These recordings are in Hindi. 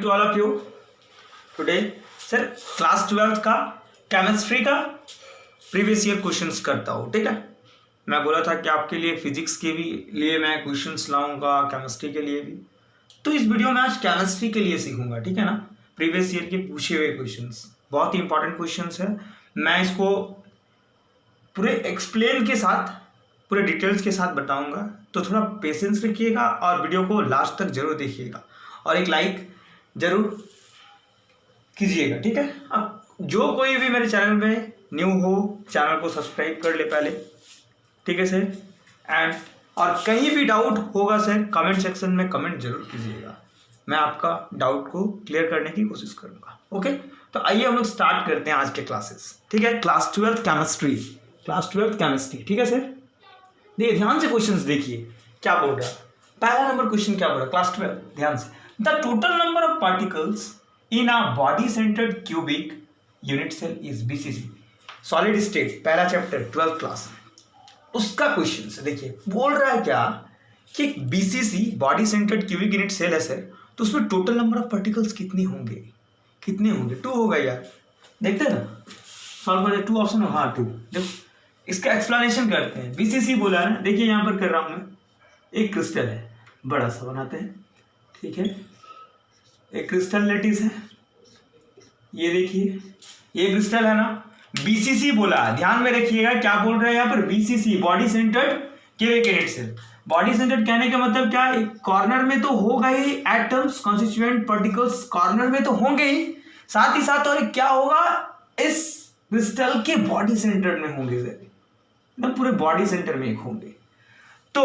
Morning to all of you. Today sir class 12th का केमिस्ट्री का प्रीवियस ईयर क्वेश्चंस करता हूँ, ठीक है। मैं बोला था कि आपके लिए फिजिक्स के भी लिए मैं क्वेश्चंस लाऊंगा, केमिस्ट्री के लिए भी। तो इस वीडियो में आज केमिस्ट्री के लिए सीखूंगा, ठीक है ना। प्रीवियस ईयर के पूछे हुए क्वेश्चंस बहुत ही इंपॉर्टेंट क्वेश्चंस है। मैं इसको पूरे एक्सप्लेन के साथ, पूरे डिटेल्स के साथ बताऊंगा, तो थोड़ा पेशेंस रखिएगा और वीडियो को लास्ट तक जरूर देखिएगा और एक लाइक जरूर कीजिएगा, ठीक है। अब जो कोई भी मेरे चैनल में न्यू हो, चैनल को सब्सक्राइब कर ले पहले, ठीक है सर। एंड और कहीं भी डाउट होगा सर कमेंट सेक्शन में कमेंट जरूर कीजिएगा, मैं आपका डाउट को क्लियर करने की कोशिश करूंगा, ओके। तो आइए हम लोग स्टार्ट करते हैं आज के क्लासेस, ठीक है। Class 12th chemistry, class 12th chemistry, ठीक है सर। देखिए ध्यान से क्वेश्चंस देखिए क्या बोल रहा है। पहला नंबर क्वेश्चन क्या बोल रहा है, क्लास 12, ध्यान से। The total number of particles in a body centred cubic unit cell is BCC, solid state, पहला चैप्टर 12th क्लास, उसका क्वेश्चन से देखिए बोल रहा है क्या कि BCC body centred cubic unit cell है सर, तो उसमें टोटल नंबर ऑफ पार्टिकल्स कितने होंगे, कितने होंगे। 2 होगा यार, देखते हैं ना, सॉल्व करें। 2 ऑप्शन हो, हाँ 2। देखो इसका एक्सप्लेनेशन करते हैं। बीसीसी बोला है ना, देखिए यहाँ पर कर रहा हूँ मैं, एक क्रिस्टल है, बड़ा सा बनाते हैं, ठीक है। एक क्रिस्टल लेटिस है, ये देखिए ये क्रिस्टल है ना। बीसीसी बोला, ध्यान में रखिएगा क्या बोल रहे हैं यहाँ पर, BCC body centred cubic unit cell. Body centred कहने का मतलब क्या है, कॉर्नर में तो होगा ही एटम्स, कॉन्स्टिट्यूएंट पार्टिकल्स कॉर्नर में तो होंगे ही, साथ ही साथ और क्या होगा, इस क्रिस्टल के बॉडी सेंटर में होंगे सर, एकदम पूरे बॉडी सेंटर में एक होंगे। तो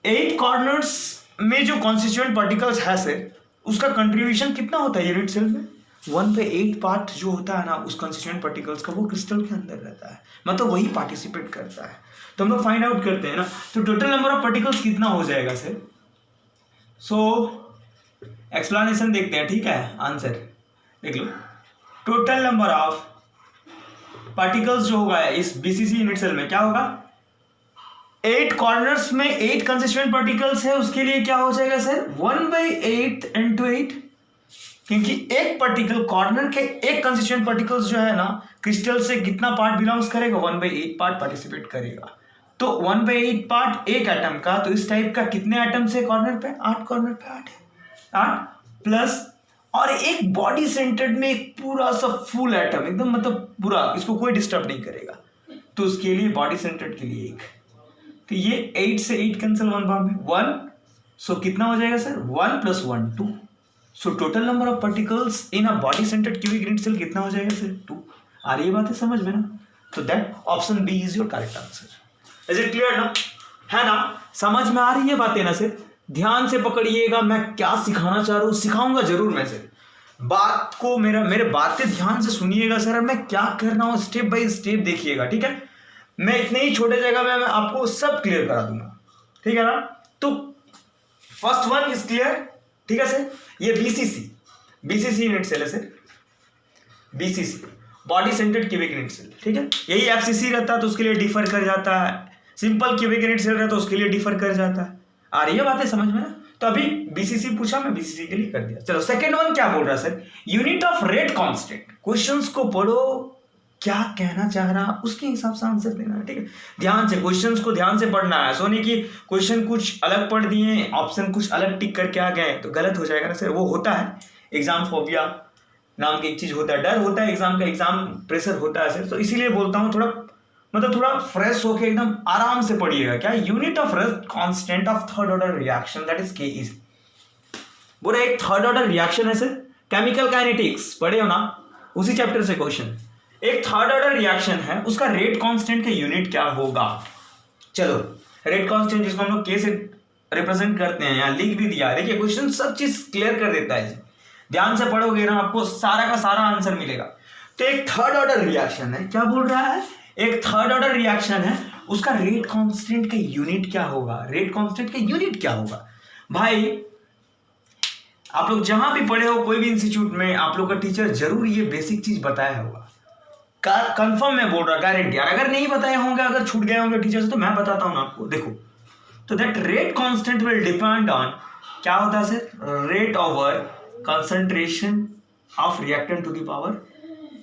8 कॉर्नर्स में जो कॉन्स्टिट्यूएंट पार्टिकल्स है सर, उसका कंट्रीब्यूशन कितना होता है यूनिट सेल में, 1/8 पार्ट जो होता है ना उस कॉन्स्टिट्यूएंट पार्टिकल्स का, वो क्रिस्टल के अंदर रहता है, मतलब वही पार्टिसिपेट करता है। तो हम लोग फाइंड आउट करते हैं ना, तो टोटल नंबर ऑफ पार्टिकल्स कितना हो जाएगा सर। सो एक्सप्लेनेशन देखते हैं, ठीक है। आंसर देख लो, टोटल नंबर ऑफ पार्टिकल्स जो होगा इस बीसीसी यूनिट सेल में क्या होगा, 8 कॉर्नर्स में 8 कंस्टिट्यूएंट पार्टिकल्स है, उसके लिए क्या हो जाएगा सर, 1/8 into 8, क्योंकि एक पार्टिकल कॉर्नर के एक कंस्टिट्यूएंट पार्टिकल्स जो है ना क्रिस्टल से कितना पार्ट बिलोंग्स करेगा, 1/8 पार्ट पार्टिसिपेट करेगा। तो 1/8 पार्ट एक एटम का, तो इस टाइप का कितने एटम्स है कॉर्नर पे, 8 कॉर्नर पे 8 है, 8 प्लस और एक बॉडी सेंटर्ड में एक पूरा सा फुल एटम एकदम, मतलब पूरा, इसको कोई डिस्टर्ब नहीं करेगा, तो उसके लिए बॉडी सेंटर्ड के लिए एक, तो ये 8 से 8 कैंसिल, 1 बार में 1, सो कितना हो जाएगा sir, 1 + 1 2। So total number of particles in a body centred cubic unit cell कितना हो जाएगा सर, 2। आ रही है बात है समझ में ना, तो that option B is your correct answer. Is it clear ना, है ना, समझ में आ रही है बातें ना सर। ध्यान से पकड़िएगा, मैं क्या सिखाना चाह रहा हूँ, सिखाऊंगा जरूर मैं सर, बात को मेरे बातें ध्यान से सुनिएगा सर, मैं क्या कर रहा हूँ स्टेप बाय स्टेप देखिएगा, ठीक है। मैं इतने ही छोटे जगह में मैं आपको सब क्लियर करा दूंगा, ठीक है ना। तो फर्स्ट वन इज क्लियर, ठीक है सर। ये बीसीसी यूनिट सेल है sir, BCC body centred cubic unit cell, ठीक है। यही एफसीसी रहता है तो उसके लिए डिफर कर जाता है, सिंपल क्यूबिक यूनिट सेल रहता है तो उसके लिए डिफर कर जाता है। आ रही है बातें समझ में ना। तो अभी बीसीसी पूछा, मैं बीसीसी के लिए कर दिया। चलो सेकंड वन क्या बोल रहा है sir, unit of rate constant. Questions को पढ़ो, क्या कहना चाह रहा उसके हिसाब से आंसर देना है, ठीक है। ध्यान से क्वेश्चंस को ध्यान से पढ़ना है, सोनी की क्वेश्चन कुछ अलग पढ़ दिए, ऑप्शन कुछ अलग टिक करके आ गए तो गलत हो जाएगा ना सर। वो होता है, एग्जाम फोबिया नाम की एक चीज होता है, डर होता है एग्जाम का, एग्जाम प्रेशर होता है सर। तो इसीलिए बोलता हूँ थोड़ा, मतलब थोड़ा फ्रेश होके एकदम आराम से पढ़िएगा। क्या, unit of rate constant of third order reaction, that is के इज। बोला एक थर्ड ऑर्डर रिएक्शन है सर, केमिकल काइनेटिक्स पढ़े हो ना, उसी चैप्टर से क्वेश्चन। एक थर्ड ऑर्डर रिएक्शन है, उसका रेट कांस्टेंट का यूनिट क्या होगा। चलो रेट कांस्टेंट जिसको हम लोग के से रिप्रेजेंट करते हैं, यहाँ लिख भी दिया। देखिए क्वेश्चन सब चीज क्लियर कर देता है, ध्यान से पढ़ोगे ना आपको सारा का सारा आंसर मिलेगा। तो एक थर्ड ऑर्डर रिएक्शन है, क्या बोल रहा है, एक थर्ड ऑर्डर रिएक्शन है, उसका रेट कांस्टेंट का यूनिट क्या होगा, रेट कांस्टेंट का यूनिट क्या होगा। भाई आप लोग जहां भी पढ़े हो, कोई भी इंस्टीट्यूट में, आप लोग का टीचर जरूर ये बेसिक चीज बताया होगा, कंफर्म मैं बोल रहा, गारंटी। और अगर नहीं बताए होंगे, अगर छूट गए होंगे टीचर से, तो मैं बताता हूं आपको। देखो, तो that rate constant will depend on क्या होता है sir? Rate over concentration of reactant to the power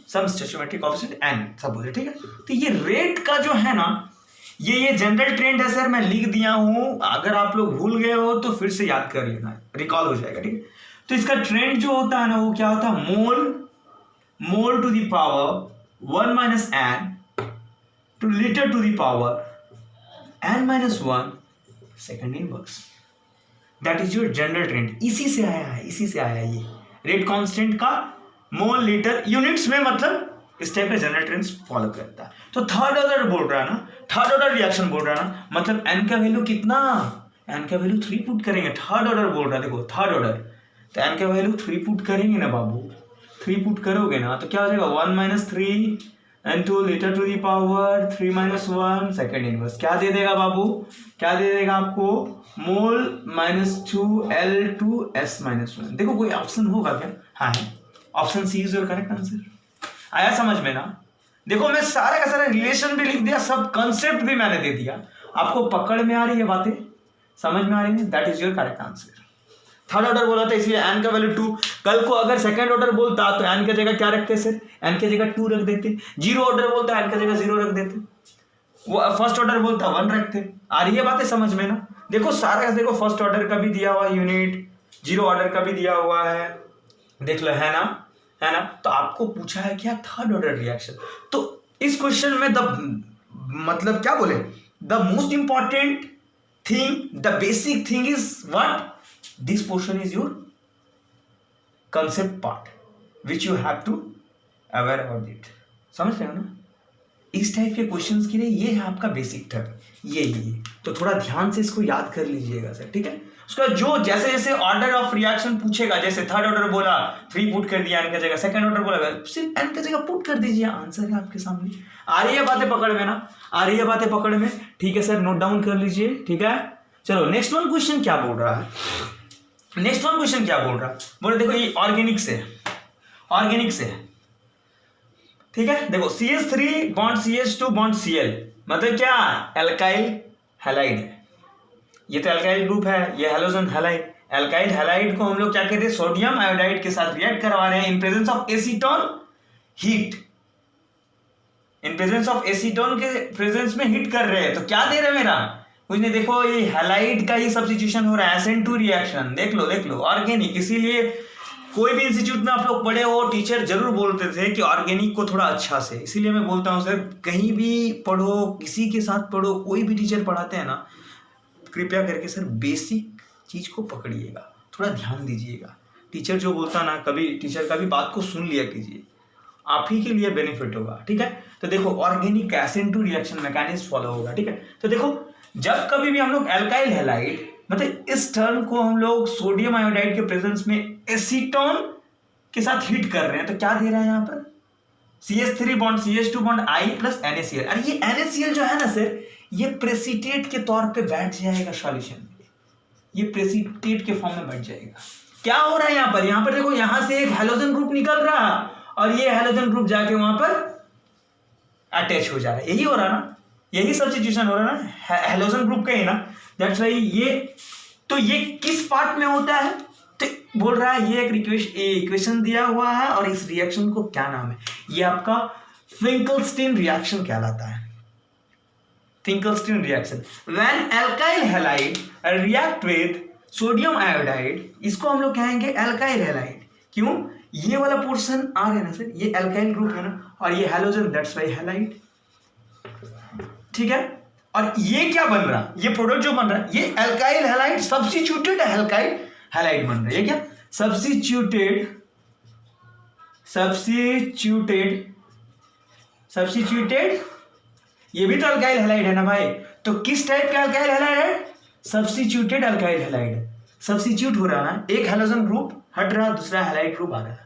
sum stoichiometric coefficient n, सब बोले, ठीक है। तो ये रेट का जो है ना, ये जनरल ट्रेंड है सर, मैं लिख दिया हूं, अगर आप लोग भूल गए हो तो फिर से याद कर लेना, रिकॉल हो जाएगा, ठीक है। तो इसका ट्रेंड जो होता है ना, वो क्या होता है? Mole to the power 1 minus n to litre to the power n minus 1 second inverse. That is your general trend. इसी से आया है ये रेट कांस्टेंट का मोल लीटर यूनिट्स में, मतलब इस टाइप के जनरल ट्रेंड्स फॉलो करता है। तो थर्ड ऑर्डर बोल रहा है ना, थर्ड ऑर्डर रिएक्शन बोल रहा है ना, मतलब n का वैल्यू कितना? n का वैल्यू 3 पुट करेंगे। थर्ड ऑर्डर बोल रहा है, देखो थर्ड ऑर्डर, तो n का वैल्यू 3 पुट करेंगे ना बाबू, 3 पुट करोगे ना तो क्या हो जाएगा? 1 minus 3 into litre to the power 3 minus 1 second inverse. क्या दे देगा बाबू? क्या दे देगा आपको? Mole minus 2L2S minus 1। देखो कोई ऑप्शन होगा क्या? हाँ है, option C is your correct answer. आया समझ में ना? देखो मैं सारा का सारा रिलेशन भी लिख दिया, सब कंसेप्ट भी मैंने दे दिया। आपको पकड़ में आ रही है बातें, समझ में आ रही है? That is your correct answer. Third order बोला था इसलिए n का वैल्यू 2। कल को अगर सेकंड ऑर्डर बोलता तो n की जगह क्या रखते सर? n की जगह 2 रख देते। जीरो ऑर्डर बोलता n की जगह 0 रख देते। वो फर्स्ट ऑर्डर बोलता 1 रखते। आ रही है बातें समझ में ना? देखो सारा, देखो फर्स्ट ऑर्डर का भी दिया हुआ यूनिट, जीरो ऑर्डर का भी दिया हुआ है, देख लो, है ना? तो आपको पूछा है क्या? Third order reaction. तो इस क्वेश्चन में मतलब क्या बोले, the most important thing, the basic thing is what? This portion is your concept part which you have to aware about it। समझ रहे हो ना? इस टाइप के क्वेश्चंस के लिए ये है आपका बेसिक टर्म, ये तो थोड़ा ध्यान से इसको याद कर लीजिएगा सर, ठीक है। उसका जो जैसे जैसे ऑर्डर ऑफ रिएक्शन पूछेगा, जैसे थर्ड ऑर्डर बोला 3 पुट कर दिया n की जगह, सेकंड ऑर्डर बोला सिर्फ n की जगह पुट कर दीजिए, आंसर है आपके सामने। आ रही है बातें पकड़ में ना? आ रही है बातें पकड़ में, ठीक है सर, नोट डाउन कर लीजिए, ठीक है। चलो नेक्स्ट वन क्वेश्चन क्या बोल रहा है? नेक्स्ट वन क्वेश्चन क्या बोल रहा है? बोले देखो ये ऑर्गेनिक से, ठीक है। देखो CH3 bond CH2 bond Cl, मतलब क्या? एल्काइल हैलाइड है। ये तो एल्काइल ग्रुप है, ये हैलोजन हैलाइड। एल्काइल हैलाइड को हम लोग क्या कहते हैं? सोडियम आयोडाइड के साथ रिएक्ट करवा रहे हैं इन presence of acetone heat. In presence of acetone के प्रेजेंस में हीट कर रहे हैं, तो क्या दे रहे हैं मेरा? कुछ नहीं, देखो ये हैलाइड का ही सब्स्टिट्यूशन हो रहा है, SN2 रिएक्शन। देख लो ऑर्गेनिक। इसीलिए कोई भी इंस्टीट्यूट में आप लोग पढ़े हो, टीचर जरूर बोलते थे कि ऑर्गेनिक को थोड़ा अच्छा से, इसीलिए मैं बोलता हूँ सर, कहीं भी पढ़ो, किसी के साथ पढ़ो, कोई भी टीचर पढ़ाते हैं ना, कृपया करके सर बेसिक चीज को पकड़िएगा, थोड़ा ध्यान दीजिएगा। टीचर जो बोलता ना, कभी टीचर का भी बात को सुन लिया कीजिए, आप ही के लिए बेनिफिट होगा, ठीक है। तो देखो organic SN2 reaction mechanism follow होगा, ठीक है। तो देखो जब कभी भी हम लोग एल्काइल हैलाइड, मतलब इस टर्म को हम लोग सोडियम आयोडाइड के प्रेजेंस में एसीटोन के साथ हीट कर रहे हैं, तो क्या दे रहा है यहाँ पर? CH3 bond CH2 bond I plus NaCl। अरे ये NaCl जो है ना सर, ये प्रेसिटेट के तौर पे बैठ जाएगा सॉल्यूशन में, ये प्रेसिटेट के फॉर्म में बैठ जाएगा। क्या हो रहा है यहाँ पर? यहाँ पर देखो, यहाँ से एक हैलोजन ग्रुप निकल रहा है और ये हैलोजन ग्रुप जाके वहां पर अटैच हो जा रहा है। यही हो रहा है ना, यही सब्स्टिट्यूशन हो रहा है ना, हैलोजन ग्रुप का ही ना। दैट्स व्हाई ये किस पार्ट में होता है? तो बोल रहा है ये एक इक्वेशन दिया हुआ है और इस रिएक्शन को क्या नाम है? ये आपका फिंकलस्टीन रिएक्शन कहलाता है। Finkelstein reaction, when alkyl halide react with sodium iodide, इसको हम लोग कहेंगे एल्काइल हैलाइड। क्यों? ये वाला पोर्शन आ रहा है ना सर, ये एल्काइल ग्रुप है ना, और ये हैलोजन, दैट्स व्हाई हैलाइड, ठीक है। और ये क्या बन रहा? ये प्रोडक्ट जो बन रहा है, ये alkyl halide substituted alkyl halide बन रहा है। ये क्या? सब्स्टिट्यूटेड, ये भी तो अल्काइल हैलाइड है ना भाई। तो किस टाइप का अल्काइल हैलाइड है? Substituted alkyl halide. सब्स्टिट्यूट हो रहा ना, एक हैलोजन ग्रुप हट रहा, दूसरा हैलाइड ग्रुप आ रहा है,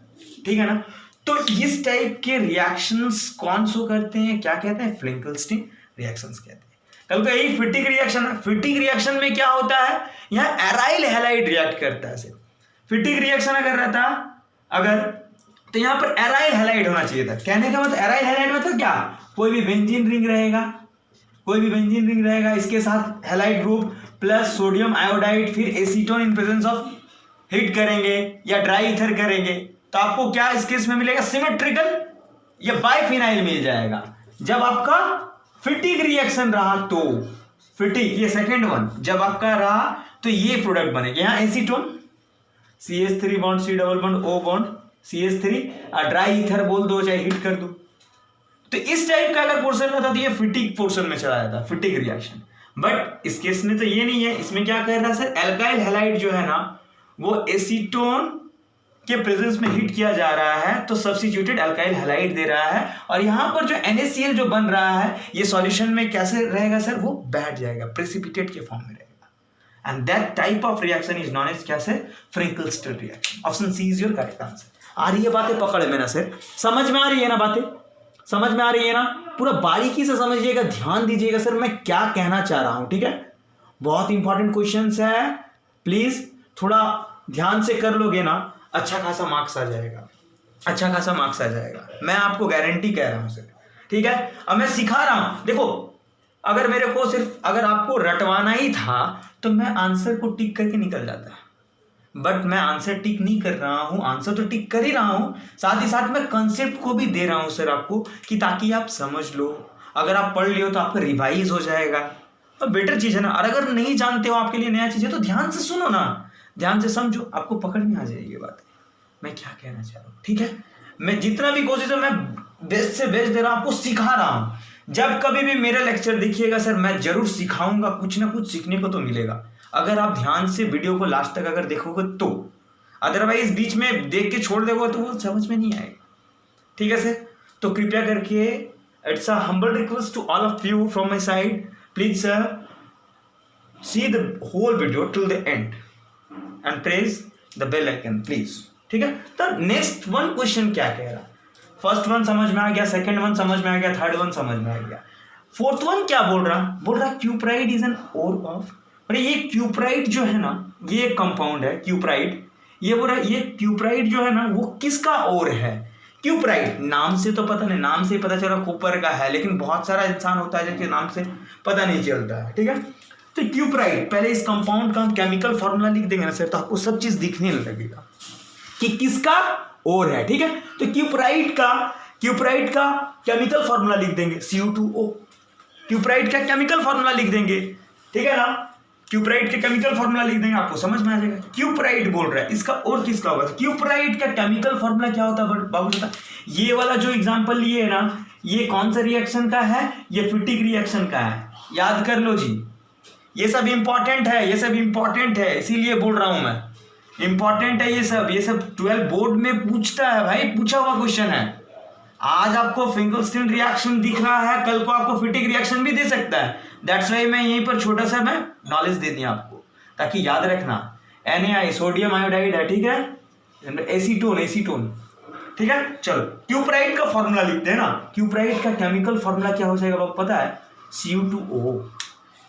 ठीक है ना। तो इस टाइप के रिएक्शंस कौन सो करते हैं? क्या कहते हैं? फिंकलस्टीन रिएक्शंस कहते हैं। कल को यही फिटिक रिएक्शन है। फिटिक रिएक्शन में क्या होता है? यहाँ एराइल हैलाइड रिएक्ट करता है। फिटिक रिएक्शन अगर रहता अगर, तो यहाँ पर एराइल हैलाइड होना चाहिए था। कहने का मतलब एराइल हैलाइड मतलब क्या? कोई भी बेंजीन रिंग रहेगा, कोई भी बेंजीन रिंग रहेगा, इसके साथ halide group plus sodium iodide, फिर acetone in presence of heat करेंगे या ड्राई ईथर करेंगे, तो आपको क्या इस केस में मिलेगा? सिमेट्रिकल या बाइफिनाइल मिल जाएगा। जब आपका फिटिक रिएक्शन रहा तो फिटिक, ये सेकेंड वन जब आपका रहा तो ये प्रोडक्ट बनेगा। यहाँ acetone CH3 bond C double bond O bond CH3, dry ether बोल दो चाहे हीट कर दो, तो इस टाइप का अगर पोर्शन रहता तो ये फिटिक पोर्शन में चला जाता, फिटिक रिएक्शन। बट इस केस में तो ये नहीं है, इसमें क्या कर रहा है सर? एल्काइल हैलाइड जो है ना वो एसीटोन के प्रेजेंस में हीट किया जा रहा है, तो सब्स्टिट्यूटेड अल्काइल हैलाइड दे रहा है, और यहां पर जो NaCl जो बन रहा है ये सॉल्यूशन में कैसे रहेगा सर? वो बैठ जाएगा, प्रेसिपिटेट के फॉर्म में रहेगा। And that type of reaction is known as क्या सर? फ्रैंकल-स्टिल reaction. Option C is your correct answer. आ रही है बातें पकड़ में ना सर? समझ में आ रही है ना बातें? समझ में आ रही है ना? पूरा बारीकी से समझिएगा, ध्यान दीजिएगा सर मैं क्या कहना चाह रहा हूं, ठीक है? बहुत इंपॉर्टेंट क्वेश्चंस है, प्लीज थोड़ा ध्यान से कर लोगे ना, अच्छा खासा मार्क्स आ जाएगा, अच्छा खासा मार्क्स आ जाएगा, मैं आपको गारंटी कह रहा हूं सर, ठीक है? अब मैं सिखा रहा हूं, देखो अगर मेरे को सिर्फ अगर आपको रटवाना ही था तो मैं आंसर को टिक करके निकल जाता, बट मैं आंसर टिक नहीं कर रहा हूं, आंसर तो टिक कर ही रहा हूं, साथ ही साथ मैं कंसेप्ट को भी दे रहा हूं सर आपको, कि ताकि आप समझ लो, अगर आप पढ़ लियो तो आपका रिवाइज हो जाएगा, तो बेटर चीज है ना। और अगर नहीं जानते हो, आपके लिए नया चीज है, तो ध्यान से सुनो ना, ध्यान से समझो, आपको पकड़ में आ जाएगी बात, मैं क्या कहना चाह रहा हूँ, ठीक है? मैं जितना भी कोशिश है मैं बेस्ट से बेस्ट दे रहा हूँ, आपको सिखा रहा हूँ। जब कभी भी मेरा लेक्चर देखिएगा सर, मैं जरूर सिखाऊंगा, कुछ ना कुछ सीखने को तो मिलेगा, अगर आप ध्यान से वीडियो को लास्ट तक अगर देखोगे तो। अदरवाइज बीच में देख के छोड़ दोगे तो वो समझ में नहीं आएगा, ठीक है सर? तो कृपया करके, it's a humble request to all of you from my side, please sir see the whole video till the end and press the bell icon please, ठीक है? तो नेक्स्ट वन क्वेश्चन क्या कह रहा? फर्स्ट वन समझ में आ गया, सेकंड वन समझ में आ गया, थर्ड वन समझ में आ गया, फोर्थ वन क्या बोल रहा? बोल रहा क्यूप्राइड इज एन ओर ऑफ, अरे ये क्यूप्राइड जो है ना, ये एक कंपाउंड है क्यूप्राइड, ये बोल रहा ये क्यूप्राइड जो है ना वो किसका ओर है? क्यूप्राइड नाम से तो पता नहीं, नाम से पता चला कॉपर का है, लेकिन बहुत सारा इंसान होता है जिसके नाम से पता नहीं चलता है, ठीक है? तो क्यूप्राइड, पहले इस कंपाउंड का हम केमिकल फॉर्मूला लिख देंगे ना सर, तो आपको सब चीज दिखने लगेगा कि किसका ओर है, ठीक है? तो क्यूप्राइड का केमिकल फॉर्मूला लिख देंगे Cu2O, क्यूप्राइड का केमिकल फॉर्मूला लिख देंगे, ठीक है ना? क्यूप्राइड के केमिकल फॉर्मूला लिख देंगे, आपको समझ में आ जाएगा। क्यूप्राइड बोल रहा है, इसका और किसका होगा? क्यूप्राइड का केमिकल फॉर्मूला क्या होता है बाबू बता? ये वाला जो एग्जांपल लिए है ना, ये कौन सा रिएक्शन का है? ये फिटिक रिएक्शन का है, याद कर लो जी, ये सब इंपॉर्टेंट है, ये सब इंपॉर्टेंट है, इसीलिए बोल रहा हूं मैं, इंपॉर्टेंट है ये सब 12 बोर्ड में पूछता है भाई, पूछा हुआ क्वेश्चन है। आज आपको फ्रैंकल-स्टिल रिएक्शन दिख रहा है, कल को आपको फिटिक रिएक्शन भी दे सकता है, दैट्स वाई मैं यहीं पर छोटा सा मैं नॉलेज दे दिया आपको, ताकि याद रखना। NaI सोडियम आयोडाइड है, ठीक है? एसीटोन, ठीक है? चलो क्यूप्राइड का फॉर्मूला लिखते हैं ना, क्यूप्राइड का केमिकल फॉर्मूला क्या हो जाएगा आपको पता है?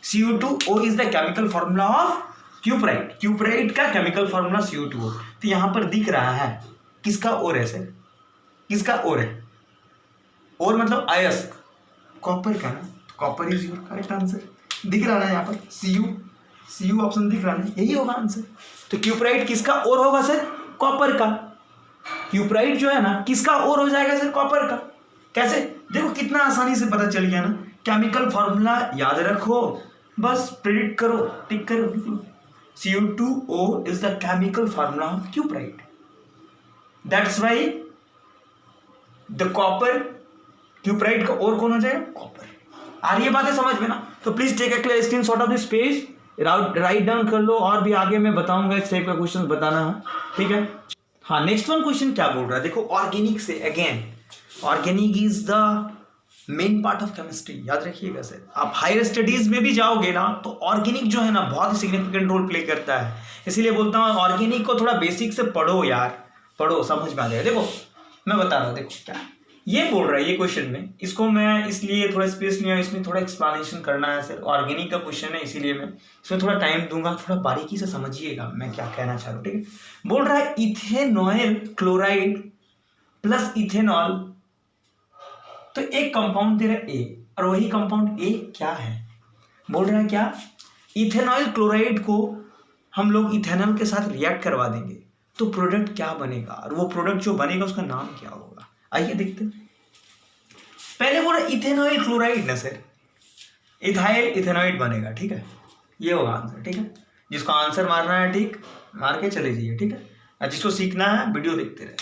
Cu2O is the chemical formula of cuprite, cuprite का केमिकल फॉर्मूला Cu2O। तो यहां पर दिख रहा है किसका ओर है सर? किसका ओर है? और मतलब अयस्क, कॉपर का ना, copper is your correct answer. दिख रहा है यहाँ पर Cu ऑप्शन दिख रहा है, यही होगा आंसर। तो क्यूप्राइड किसका ओर होगा सर? कॉपर का। क्यूप्राइड जो है ना किसका ओर हो जाएगा सर? कॉपर का। कैसे? देखो कितना आसानी से पता चल गया ना, केमिकल फॉर्मूला याद रखो, बस प्रेडिक्ट करो, टिक करो। Cu2O is the chemical formula of cuprite. That's why the copper, cuprite का और कौन हो जाएगा? कॉपर। आ रही है बातें समझ में ना? तो please take a screenshot of this page, write down कर लो, और भी आगे मैं बताऊंगा इस टाइप का क्वेश्चन बताना है, ठीक है? हाँ, नेक्स्ट वन क्वेश्चन क्या बोल रहा है देखो, ऑर्गेनिक से again, organic is the main part of chemistry, याद रखिएगा सर। आप हायर स्टडीज में भी जाओगे ना तो ऑर्गेनिक जो है ना बहुत ही सिग्निफिकेंट रोल प्ले करता है, इसीलिए बोलता हूँ ऑर्गेनिक को थोड़ा बेसिक से पढ़ो यार, पढ़ो, समझ में आ जाएगा। देखो मैं बता रहा हूँ, देखो क्या ये बोल रहा है ये क्वेश्चन में, इसको मैं इसलिए थोड़ा स्पेस लिया, इसमें थोड़ा एक्सप्लेनेशन करना है सर, ऑर्गेनिक का क्वेश्चन है इसीलिए मैं इसमें थोड़ा टाइम दूंगा, थोड़ा बारीकी से समझिएगा मैं क्या कहना चाह रहा हूँ, ठीक है? बोल रहा है इथेनॉल क्लोराइड प्लस इथेनॉल, तो एक कंपाउंड दे रहा है A, और वही कंपाउंड ए क्या है, बोल रहा है क्या, इथेनॉइल क्लोराइड को हम लोग इथेनॉल के साथ रिएक्ट करवा देंगे तो प्रोडक्ट क्या बनेगा, और वो प्रोडक्ट जो बनेगा उसका नाम क्या होगा। आइए देखते हैं। पहले बोला इथेनॉइल क्लोराइड ना सर, इथाइल इथेनॉइड बनेगा, ठीक है, ये होगा आंसर, ठीक है। जिसको आंसर मारना है ठीक मार के चले जाइए, ठीक है, और जिसको सीखना है वीडियो देखते रहे।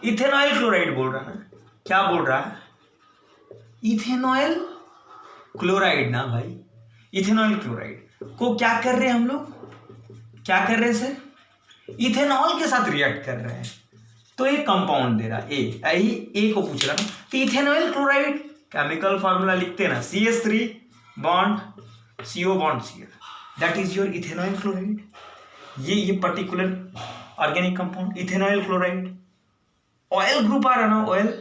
इथेनॉइल क्लोराइड बोल रहा है ना, क्या बोल रहा है, इथेनॉइल क्लोराइड ना भाई, इथेनॉइल क्लोराइड को क्या कर रहे हैं हम लोग, क्या कर रहे हैं सर, इथेनॉल के साथ रिएक्ट कर रहे हैं, तो एक कंपाउंड दे रहा है ए को पूछ रहा है। तो इथेनॉइल क्लोराइड केमिकल फार्मूला लिखते हैं ना, CH3 bond CO bond Cl, that is your ethanoyl chloride. ये particular organic compound ethanoyl chloride, oyl group आ रहा ना, ऑयल,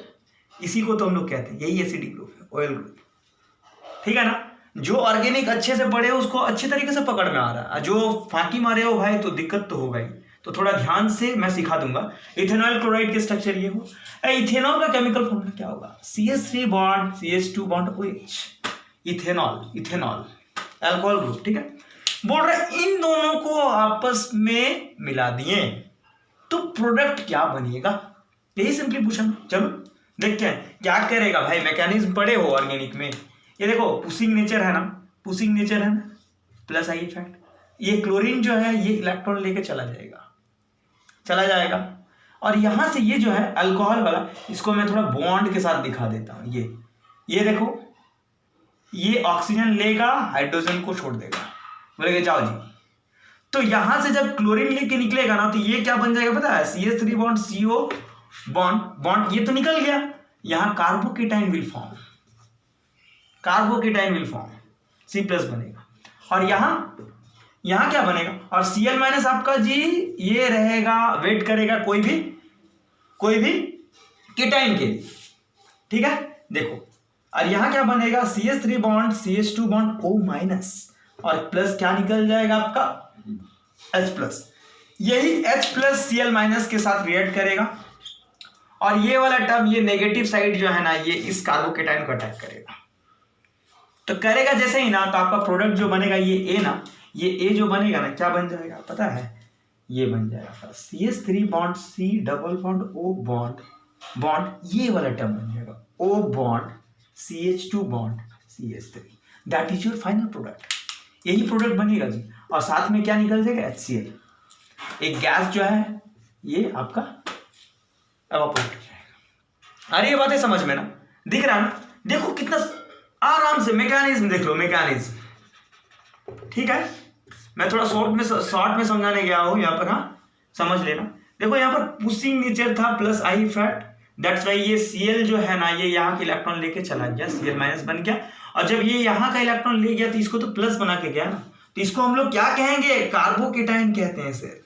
इसी को तो हम लोग कहते हैं, यही एसिडिक ग्रुप है, ऑयल ग्रुप, ठीक है ना। जो ऑर्गेनिक अच्छे से पढ़े उसको अच्छे तरीके से पकड़ में आ रहा है, जो फांकी मारे हो भाई तो दिक्कत तो होगा ही, तो थोड़ा ध्यान से मैं सिखा दूंगा। इथेनॉइल क्लोराइड के स्ट्रक्चर ये हो, इथेनॉल का केमिकल फॉर्मूला क्या होगा, CH3 bond CH2 bond OH, ethanol, ethanol alcohol group, ठीक है। बोल रहे इन दोनों को आपस में मिला दिए तो प्रोडक्ट क्या बनेगा, यही सिंपली पूछा। चलो देखते हैं क्या करेगा भाई, मैकेनिज्म पढ़े हो ऑर्गेनिक में। ये देखो पुशिंग नेचर है ना, पुशिंग नेचर है ना, प्लस आई इफेक्ट, ये क्लोरीन जो है ये इलेक्ट्रॉन लेके चला जाएगा, और यहां से ये जो है अल्कोहल वाला, इसको मैं थोड़ा बॉन्ड के साथ दिखा देता हूं। ये देखो, ये ऑक्सीजन लेगा, हाइड्रोजन को छोड़ देगा, बोलेगा जाओ जी। तो यहां से जब क्लोरीन लेके निकलेगा ना, तो ये क्या बन जाएगा पता है, CH3 बॉन्ड CO बॉन्ड, ये तो निकल गया, यहां कार्बोकेटाइन विल फॉर्म, C+ बनेगा, और यहां क्या बनेगा, और Cl- आपका जी ये रहेगा, वेट करेगा कोई भी केटाइन के लिए, ठीक है। देखो, और यहां क्या बनेगा, CH3 bond CH2 bond O-, और प्लस क्या निकल जाएगा आपका H+, यही H+ Cl- के साथ रिएक्ट करेगा, और ये वाला टर्म, ये नेगेटिव साइड जो है ना, ये इस कार्बोकेटाइन को अटैक करेगा। तो करेगा जैसे ही ना, तो आपका प्रोडक्ट जो बनेगा ये A ना, ये A जो बनेगा ना, क्या बन जाएगा पता है, ये बन जाएगा CH3 bond C double bond O bond, ये वाला टर्म बन जाएगा O bond CH2 bond CH3, that is your final product. यही प्रोडक्ट बनेगा जी, और साथ में क्या निकल जाएगा, HCl, एक गैस जो है ये आपका एवापोरेट हो जाएगा। अरे ये बातें समझ में ना, दिख रहा है ना, देखो कितना आराम से मैकेनिज्म देख लो, मैकेनिज्म, ठीक है। मैं थोड़ा शॉर्ट में समझाने गया हूं यहाँ पर, हाँ समझ लेना। देखो यहाँ पर पुशिंग नेचर था plus I effect, that's why ये Cl जो है ना, ये यहाँ के इलेक्ट्रॉन लेके चला गया, Cl- बन गया, और जब ये यहाँ का इलेक्ट्रॉन ले गया तो इसको तो प्लस बना के गया ना, तो इसको हम लोग क्या कहेंगे, कार्बोकेटाइन कहते हैं इसे।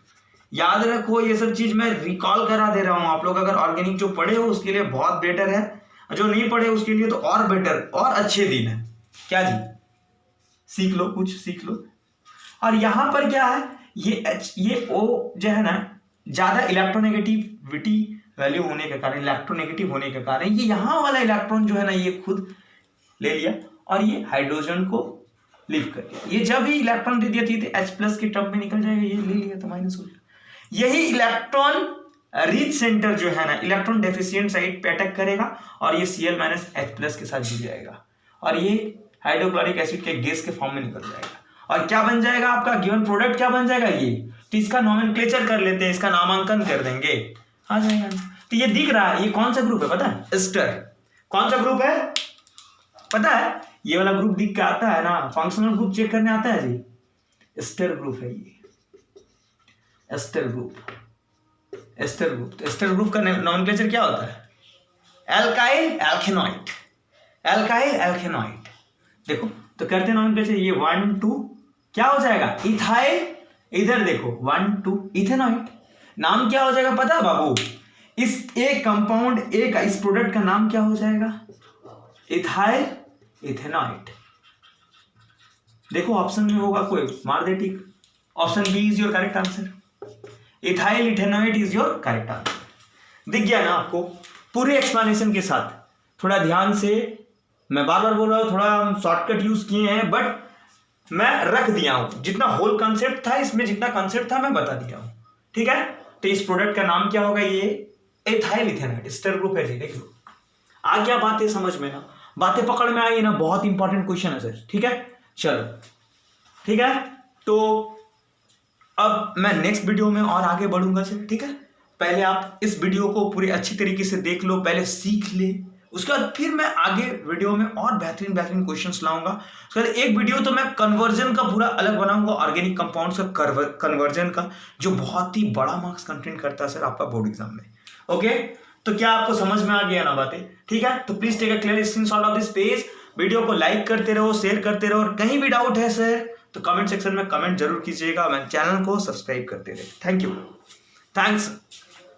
याद रखो, ये सब चीज मैं रिकॉल करा दे रहा हूँ, आप लोग अगर ऑर्गेनिक जो पढ़े हो उसके लिए बहुत बेटर है, जो नहीं पढ़े उसके लिए तो और बेटर और अच्छे दिन है। क्या जी, सीख लो, कुछ सीख लो। और यहां पर क्या है, ये O जो है ना, ज्यादा इलेक्ट्रोनेगेटिविटी वैल्यू होने के कारण, इलेक्ट्रोनेगेटिव होने के कारण, ये यहाँ वाला इलेक्ट्रॉन जो है ना, ये खुद ले लिया और ये हाइड्रोजन को लिफ्ट कर दिया। ये जब ही इलेक्ट्रॉन दे दिया तो H+ के टर्म में निकल जाएगा, ये ले लिया तो माइनस हो जाएगा। यही इलेक्ट्रॉन रिच सेंटर जो है ना, इलेक्ट्रॉन डेफिशिएंट साइड पे अटैक करेगा, और ये Cl- H+ के साथ जुड़ जाएगा, और ये हाइड्रोक्लोरिक एसिड के गैस के फॉर्म में निकल जाएगा, और क्या बन जाएगा आपका गिवन प्रोडक्ट, क्या बन जाएगा ये। तो इसका नोमेनक्लेचर कर लेते हैं, इसका नामांकन कर देंगे, आ जाएगा। तो ये दिख रहा है, ये कौन सा ग्रुप है पता है, एस्टर। कौन सा ग्रुप है पता है, ये वाला ग्रुप दिख के आता है ना, फंक्शनल ग्रुप चेक करने आता है जी, एस्टर ग्रुप है ये, एस्टर ग्रुप। तो एस्टर ग्रुप का नोमेनक्लेचर क्या होता है, एल्काइल एल्केनॉइड। देखो तो करते हैं नोमेनक्लेचर, ये 1 2 क्या हो जाएगा, इथाइल, इधर देखो 1 2 इथेनॉइड। नाम क्या हो जाएगा पता है बाबू, इस एक कंपाउंड ए का, इस प्रोडक्ट का नाम क्या हो जाएगा, इथाइल इथेनॉइड। देखो ऑप्शन में होगा कोई, मार दे tick, option B is your correct answer, ethyl ethanoate is your correct answer. दिख गया ना आपको, पूरे एक्सप्लेनेशन के साथ, थोड़ा ध्यान से मैं बार बार बोल रहा हूँ, थोड़ा हम शॉर्टकट यूज किए हैं, बट मैं रख दिया हूं जितना होल कंसेप्ट था इसमें, जितना कंसेप्ट था मैं बता दिया हूं, ठीक है। तो इस प्रोडक्ट का नाम क्या होगा, ये एथाइल इथेनॉल स्टर ग्रुप है जी। देख लो आ गया बातें समझ में ना, बातें पकड़ में आई ना, बहुत इंपॉर्टेंट क्वेश्चन है सर, ठीक है। चलो ठीक है, तो अब मैं नेक्स्ट वीडियो में और आगे बढ़ूंगा सर, ठीक है। पहले आप इस वीडियो को पूरी अच्छी तरीके से देख लो, पहले सीख ले, उसके बाद फिर मैं आगे वीडियो में और बेहतरीन बेहतरीन क्वेश्चंस लाऊंगा। उसके बाद एक वीडियो तो मैं कन्वर्जन का पूरा अलग बनाऊंगा, ऑर्गेनिक कंपाउंड्स का कन्वर्जन का, जो बहुत ही बड़ा मार्क्स कंटेंट करता है सर आपका बोर्ड एग्जाम में। ओके, तो क्या आपको समझ में आ गया ना बातें, ठीक है। तो please take a clear screenshot of this page, video को लाइक करते रहो, शेयर करते रहो, और कहीं भी डाउट है सर तो कमेंट सेक्शन में कमेंट जरूर कीजिएगा। मैं चैनल को सब्सक्राइब करते रहे। Thank you, thanks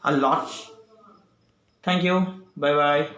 a lot, thank you, bye bye.